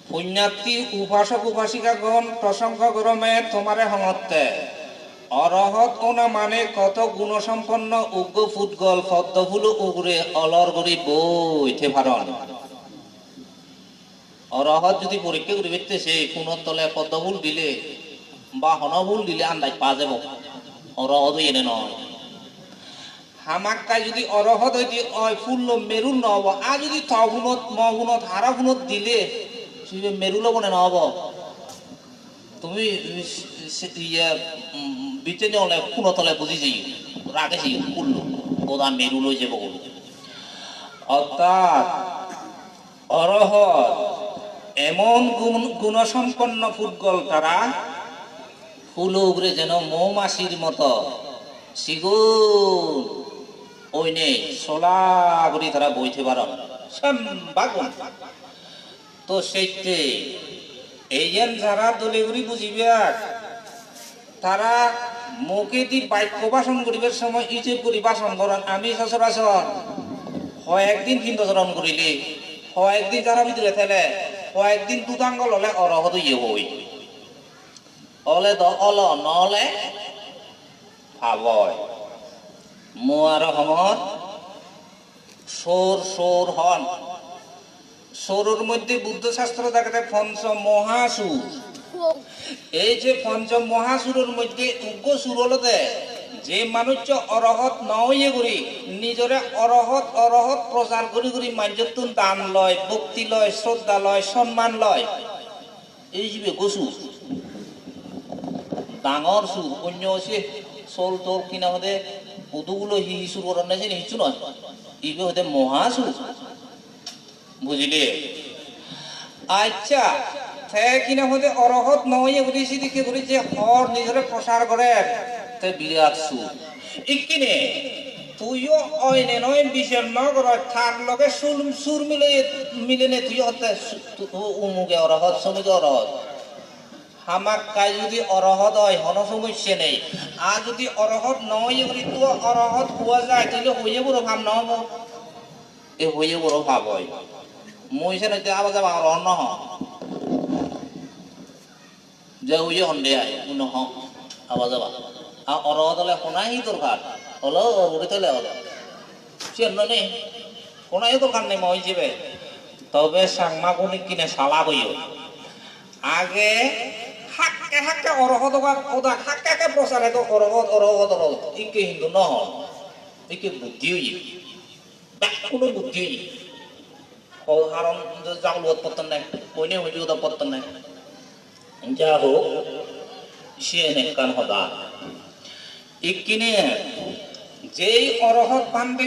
পুণ্যার্থী উপাসক উপাসিকাগণ প্রসঙ্গ গরমে তোমারে হঙতে অরহত ওনা মানে কত গুণসম্পন্ন উগ্র ফুটগল পদ্মফুল উগরে অলর গরি বইতে ভারণ অরহত যদি পরীক্ষা করে বেরতেছে কোনের তলে পদ্মফুল দিলে বা হনফুল দিলে আন্দাজ পা যাব অরহত এনে নয় হামাক্কায় যদি অরহত হইতে ফুল মেরুল নহব আর যদি থগুণত মগুণত হারা গুণত দিলে মেরুল বনে নহব তুমি বিচে হলে কোনো তলে বুঝি যাই রাগে যাই ফুললো ওদা মেরুল হয়ে যাব অর্থাৎ অরহত এমন গুণসম্পন্ন ফুটগল তারা ফুল উগরে যেন মৌমাছির মতো সিগুন ওই নেই সোলা করি তারা বইতে পারেন তো সেইতে এই যেন যারা দলেগুড়ি বুঝিবে তারা মুখে দি বাক্য ভাষণ করিবার সময় ইজে করি ভাষণ করেন আমি সচরাচর হয় একদিন হিন্দচরণ করিলে হয় একদিন যারা ভিতরে থেলে হয় একদিন দুদাঙ্গল হলে অরহত ইয়ে বই অলে দ অল নলে ভাবয় মোয়ার হমর সোর সোর হন সোরের মধ্যে বুদ্ধ শাস্ত্র দেখাতে পঞ্চ মহাসুর এই যে পঞ্চ মহাসুরের মধ্যে উগ্র সুর হলো যে মানুষ অরহত নয় করি নিজরে অরহত অরহত প্রচার করি করি মাঞ্জতুন দান লয় ভক্তি লয় শ্রদ্ধা লয় সম্মান লয় এই যে গসু ডাঙর সুর অন্য আছে সোল তোর কিনা হতে উদুগুলো হিসুর করার না যে হিচু নয় ইবে হতে মহাসুর বুঝলি আচ্ছা কিনা হতে অরহত নয় উদ্দেশ্যে দিকে করি যে হর নিজরে প্রসার করে তে বিরাট সুর ইকিনে তুইও অয়নে নয় বিশের নগর থার লগে সুর মিলে নে তুই হতে উমুকে অরহত সমুকে অরহত হামাক কাই যদি অরহত হয় হন সমস্যা নেই আর যদি অরহত নয় করি তো অরহত হওয়া যায় তাহলে হইয়ে বড় ভাব নহব এ হইয়ে বড় ভাব হয় মহিষা নইতে আবার যাবা আর অন্য হ যে হইয়ে হন্ডে আয় উন হ আবার যাবা আর অরহত হলে শোনাই দরকার হলো উড়ে তোলে হলো সে নেই শোনাই দরকার নেই মহিষ যাবে তবে সাংমা কোন কিনে শালা হইও আগে হাক্কে হাক্কে অরহত ওদা হাক্কে হাক্কে প্রচার হেতো অরহত অরহত অরহত ইকে হিন্দু নহ ইকে বুদ্ধি হই কোনো বুদ্ধি হই কারণ জাগল পত্তন নাই কইনে হইলি ওদা পত্তন নাই যা হোক সে নে কান হদা ইকিনে যেই অরহত বান্ধে